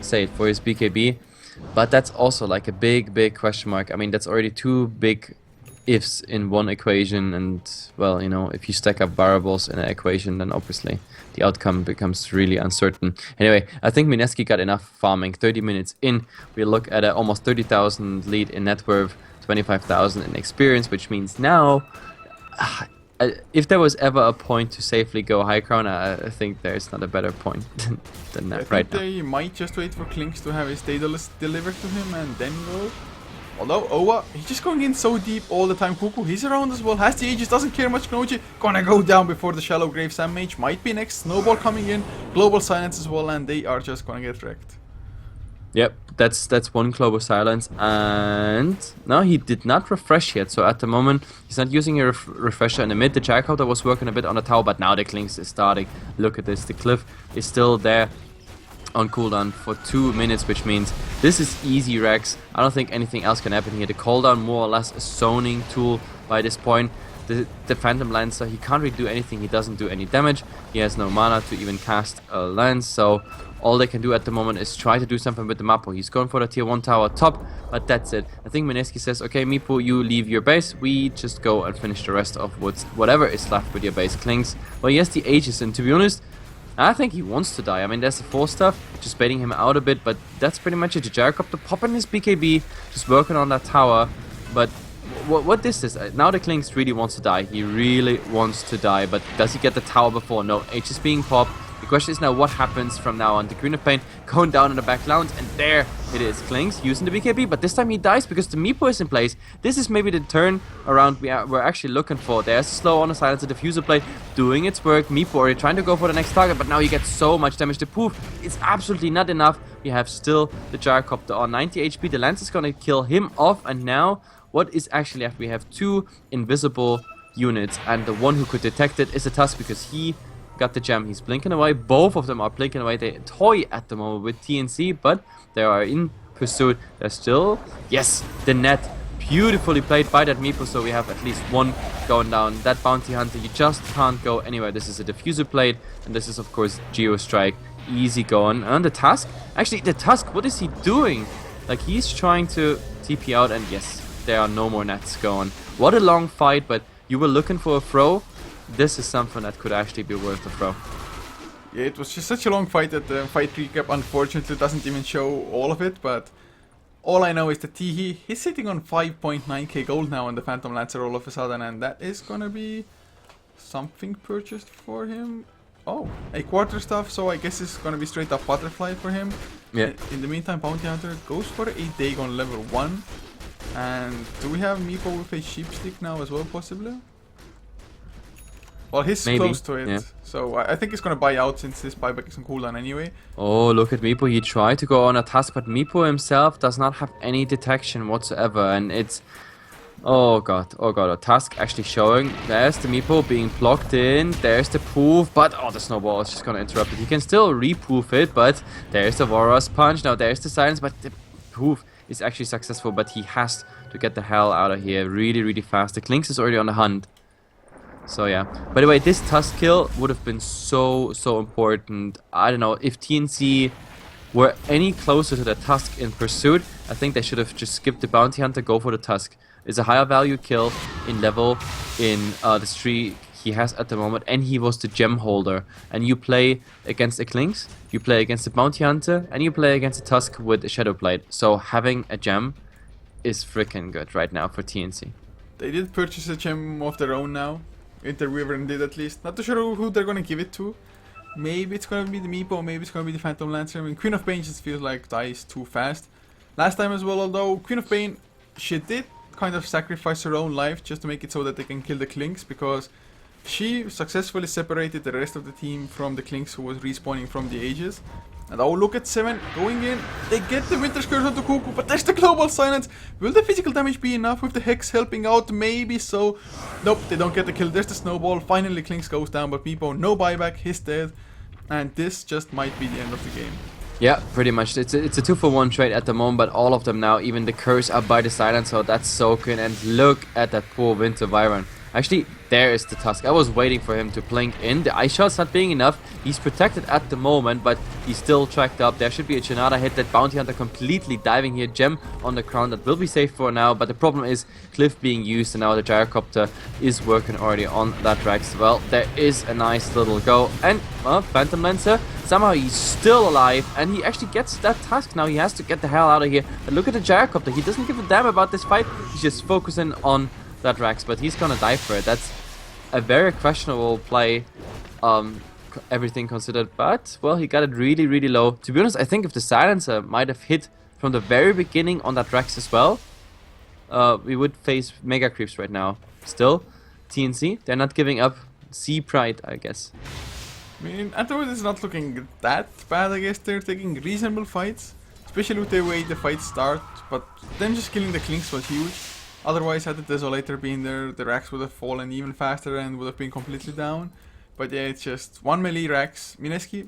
say, for his BKB. But that's also like a big question mark. I mean, that's already 2 big ifs in one equation, and well, you know, if you stack up variables in an equation, then obviously the outcome becomes really uncertain. Anyway, I think Mineski got enough farming. 30 minutes in, we look at a almost 30,000 lead in net worth, 25,000 in experience, which means now if there was ever a point to safely go high crown, I think there's not a better point than that right now. They might just wait for Klinks to have his Daedalus delivered to him and then go. Although Owa, he's just going in so deep all the time. Cuckoo, he's around as well. Has the Aegis, doesn't care much. Knoji gonna go down before the Shallow Grave. Sam Mage might be next. Snowball coming in. Global Silence as well, and they are just gonna get wrecked. Yep, that's one Global Silence, and no, he did not refresh yet. So at the moment, he's not using a refresher in the mid. The Gyrocopter was working a bit on the tower, but now the Klinks is starting. Look at this, the cliff is still there. on cooldown for 2 minutes, which means this is easy Rex. I don't think anything else can happen here. The cooldown more or less a zoning tool by this point. The Phantom Lancer, he can't really do anything. He doesn't do any damage. He has no mana to even cast a lance, so all they can do at the moment is try to do something with the Mappo. He's going for the tier 1 tower top, but that's it. I think Mineski says, okay, Meepo, you leave your base. We just go and finish the rest of whatever is left with your base. Klings, well, he has the Aegis, and to be honest, I think he wants to die. I mean, there's the 4 stuff, just baiting him out a bit, but that's pretty much it. The Gyrocopter popping his BKB, just working on that tower, but what this is, now the Klings really wants to die. He really wants to die, but does he get the tower before? No, H is being popped. The question is now what happens from now on. The Queen of Pain going down in the back lounge, and there it is. Klings using the BKB, but this time he dies because the Meepo is in place. This is maybe the turn around we're actually looking for. There's a slow on the silence, the diffuser blade doing its work. Meepo already trying to go for the next target, but now you get so much damage. The poof is absolutely not enough. We have still the Gyrocopter on 90 HP. The Lance is gonna kill him off, and now what is actually left? We have 2 invisible units, and the one who could detect it is a Tusk because he got the gem. He's blinking away. Both of them are blinking away. They toy at the moment with TNC, but they are in pursuit. They're still... Yes, the net. Beautifully played by that Meepo, so we have at least 1 going down. That Bounty Hunter, you just can't go anywhere. This is a diffuser blade, and this is, of course, Geo Strike. Easy going. And the Tusk? Actually, the Tusk, what is he doing? Like, he's trying to TP out, and yes, there are no more nets going. What a long fight, but you were looking for a throw. This is something that could actually be worth a throw. Yeah, it was just such a long fight that the fight recap unfortunately doesn't even show all of it, but all I know is that he's sitting on 5.9k gold now on the Phantom Lancer all of a sudden, and that is gonna be something purchased for him. Oh, a quarter stuff, so I guess it's gonna be straight up butterfly for him. Yeah. In the meantime, Bounty Hunter goes for a Dagon level 1. And do we have Meepo with a sheep stick now as well, possibly? Well, he's Maybe, close to it, yeah. so I think he's gonna buy out since his buyback is on cooldown anyway. Oh, look at Meepo. He tried to go on a Tusk, but Meepo himself does not have any detection whatsoever, and it's... Oh god, a Tusk actually showing. There's the Meepo being blocked in, there's the poof, but oh, the snowball is just gonna interrupt it. He can still re-poof it, but there's the Warrior's Punch. Now there's the silence, but the poof is actually successful, but he has to get the hell out of here really, really fast. The Klings is already on the hunt. So yeah. By the way, this Tusk kill would have been so important. I don't know, if TNC were any closer to the Tusk in pursuit, I think they should have just skipped the Bounty Hunter, go for the Tusk. It's a higher value kill in level in the streak he has at the moment, and he was the gem holder. And you play against the Klings, you play against the Bounty Hunter, and you play against the Tusk with a Shadow Blade. So having a gem is freaking good right now for TNC. They did purchase a gem of their own now. Interweaver did at least. Not too sure who they're gonna give it to. Maybe it's gonna be the Meepo, maybe it's gonna be the Phantom Lancer. I mean, Queen of Pain just feels like dies too fast. Last time as well, although Queen of Pain, she did kind of sacrifice her own life just to make it so that they can kill the Klings, because she successfully separated the rest of the team from the Klings who was respawning from the Aegis. And oh, look at 7 going in. They get the Winter Scourge onto Cuckoo, but there's the Global Silence. Will the physical damage be enough with the Hex helping out? Maybe so. Nope, they don't get the kill. There's the Snowball. Finally, Klings goes down, but Meepo, no buyback. He's dead. And this just might be the end of the game. Yeah, pretty much. It's a 2-for-1 trade at the moment, but all of them now, even the Curse are by the Silence, so that's so good. And look at that poor Winter Wyvern. Actually, there is the Tusk. I was waiting for him to blink in. The ice shot's not being enough. He's protected at the moment, but he's still tracked up. There should be a Chinada hit. That Bounty Hunter completely diving here. Gem on the crown. That will be safe for now, but the problem is Cliff being used, and now the Gyrocopter is working already on that Rex. Well, there is a nice little go. And, well, Phantom Lancer, somehow he's still alive, and he actually gets that Tusk. Now he has to get the hell out of here. But look at the Gyrocopter. He doesn't give a damn about this fight. He's just focusing on that Rex, but he's gonna die for it. That's a very questionable play, everything considered, but well, he got it really, really low. To be honest, I think if the Silencer might have hit from the very beginning on that Rex as well, we would face Mega Creeps right now. Still, TNC, they're not giving up. Sea Pride, I guess. I mean, afterwards it's not looking that bad, I guess. They're taking reasonable fights, especially with the way the fights start, but then just killing the Klings was huge. Otherwise, had the Desolator been there, the Rax would have fallen even faster and would have been completely down. But yeah, it's just one melee Rax. Mineski,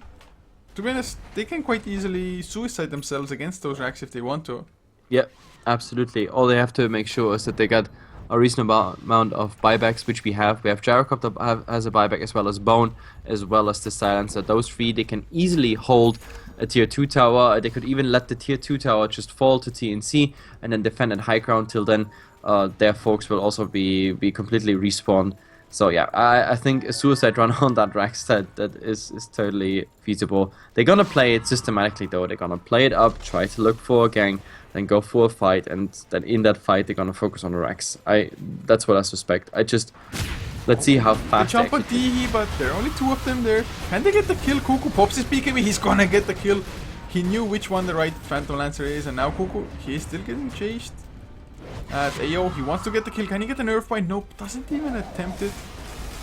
to be honest, they can quite easily suicide themselves against those racks if they want to. Yeah, absolutely. All they have to make sure is that they got a reasonable amount of buybacks, which we have. We have Gyrocopter has a buyback, as well as Bone, as well as the Silencer. Those three, they can easily hold a tier 2 tower. They could even let the tier 2 tower just fall to TNC and then defend at high ground till then. Their folks will also be completely respawned. So yeah, I think a suicide run on that Rax that is totally feasible. They're gonna play it systematically though. They're gonna play it up, try to look for a gang, then go for a fight, and then in that fight they're gonna focus on the Rax. That's what I suspect. Let's see how fast they jump on DE, but there are only 2 of them there. Can they get the kill? Cuckoo pops his BKB, he's gonna get the kill. He knew which one the right Phantom Lancer is, and now Cuckoo, he is still getting chased. Ayo, he wants to get the kill. Can he get the nerf bind? Nope, doesn't even attempt it.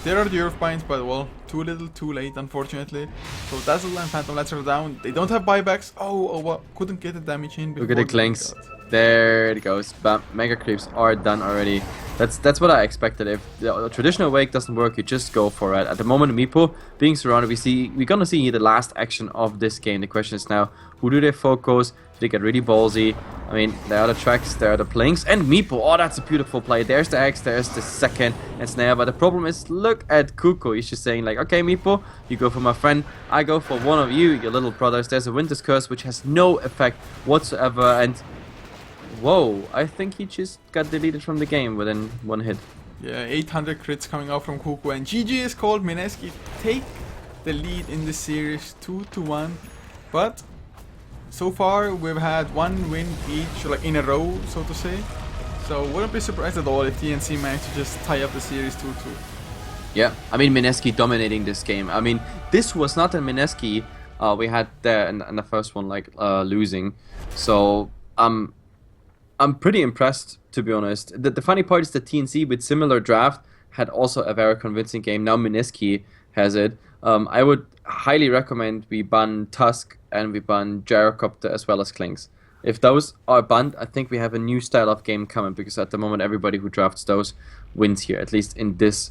There are the nerf binds, but well, too little, too late, unfortunately. So Dazzle and Phantom Lancer are down. They don't have buybacks. Oh, well, couldn't get the damage in. Look at the clinks. There it goes. Bam. Mega creeps are done already. That's what I expected. If the traditional wake doesn't work, you just go for it. At the moment, Meepo being surrounded, we're gonna see the last action of this game. The question is now, who do they focus? Do they get really ballsy? I mean, there are the tracks, there are the plinks, and Meepo. Oh, that's a beautiful play. There's the X, there's the second and snare. But the problem is, look at Kuko. He's just saying like, okay, Meepo, you go for my friend, I go for one of you, your little brothers. There's a Winter's Curse, which has no effect whatsoever, and whoa, I think he just got deleted from the game within 1 hit. Yeah, 800 crits coming out from Kuko, and GG is called. Mineski take the lead in this series 2-1. But so far we've had 1 win each, like in a row, so to say. So wouldn't be surprised at all if TNC managed to just tie up the series 2-2. Yeah, I mean, Mineski dominating this game. I mean, this was not a Mineski we had there in the first one, like losing. So I'm pretty impressed, to be honest. The funny part is that TNC with similar draft had also a very convincing game. Now Mineski has it. I would highly recommend we ban Tusk and we ban Gyrocopter as well as Clinks. If those are banned, I think we have a new style of game coming, because at the moment everybody who drafts those wins here, at least in this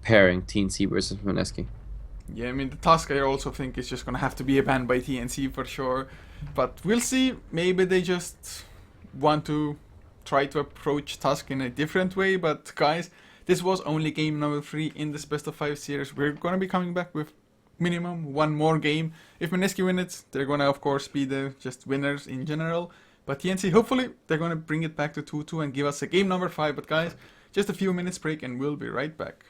pairing, TNC versus Mineski. Yeah, I mean, the Tusk I also think is just gonna have to be a ban by TNC for sure. But we'll see. Maybe they just want to try to approach Tusk in a different way. But guys, this was only game number 3 in this best of 5 series. We're gonna be coming back with minimum 1 more game. If Mineski win it, they're gonna of course be the just winners in general. But TNC, hopefully they're gonna bring it back to 2-2 and give us a game number 5. But guys, just a few minutes break and we'll be right back.